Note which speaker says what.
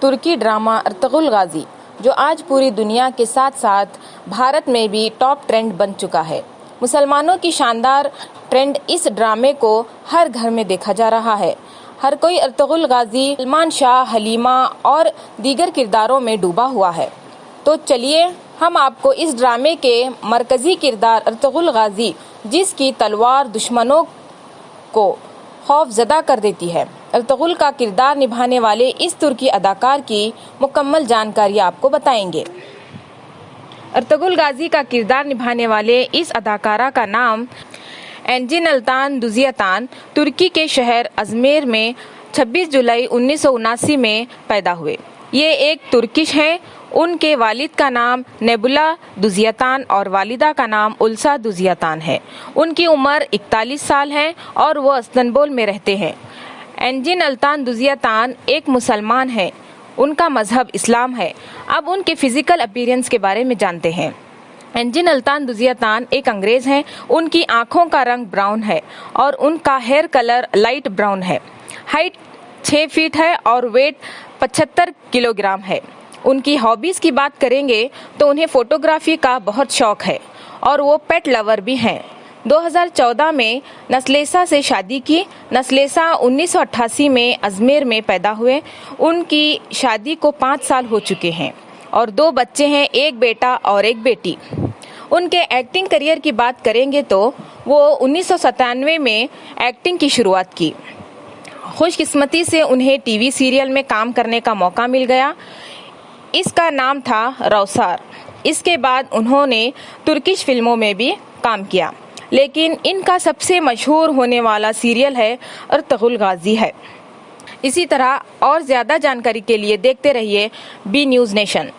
Speaker 1: तुर्की drama Ertugrul गाजी, जो आज पूरी दुनिया के साथ साथ भारत में भी टॉप ट्रेंड बन चुका है। मुसलमानों की शानदार ट्रेंड इस ड्रामे को हर घर में देखा जा रहा है। हर कोई अर्तुगरुल गाजी, सलमान शाह, हलीमा और दीगर किरदारों में डूबा हुआ है। तो चलिए हम आपको इस ड्रामे के मरकजी किरदार अर्तुगरुल गाजी, जिसकी तलवार दुश्मनों को खौफजदा कर देती है, अर्तुगरुल का किरदार निभाने वाले इस तुर्की अदाकार की मुकम्मल जानकारी आपको बताएंगे। अर्तुगरुल गाजी का किरदार निभाने वाले इस अदाकारा का नाम एंजिन अल्तान दुजियातान तुर्की के शहर अजमेर में 26 जुलाई 1979 में पैदा हुए। ये एक तुर्किश हैं। उनके वालिद का नाम नेबुला दुजियातान और वालिदा का नाम उल्सा दुजियातान है। उनकी उम्र 41 साल है और वो इस्तांबुल में रहते हैं। एंजिन अल्तान दुजियातान एक मुसलमान हैं। उनका मजहब इस्लाम है। अब उनके फिजिकल अपीयरेंस के बारे में जानते हैं। एंजिन अल्तान दुजियातान एक अंग्रेज हैं। उनकी आँखों का रंग ब्राउन है और उनका हेयर कलर लाइट ब्राउन है। हाइट 6 फीट है और वेट 75 किलोग्राम है। उनकी हॉबीज़ की बात करेंगे तो उन्हें फ़ोटोग्राफी का बहुत शौक़ है और वो पेट लवर भी हैं। 2014 में नस्लेसा से शादी की। नस्लेसा 1988 में अजमेर में पैदा हुए। उनकी शादी को 5 साल हो चुके हैं और 2 बच्चे हैं, एक बेटा और एक बेटी। उनके एक्टिंग करियर की बात करेंगे तो वो 1997 में एक्टिंग की शुरुआत की। खुशकिस्मती से उन्हें टीवी सीरियल में काम करने का मौका मिल गया। इसका नाम था रौसार। इसके बाद उन्होंने तुर्किश फिल्मों में भी काम किया, लेकिन इनका सबसे मशहूर होने वाला सीरियल है अर्तुगरुल गाजी है। इसी तरह और ज़्यादा जानकारी के लिए देखते रहिए बी न्यूज़ नेशन।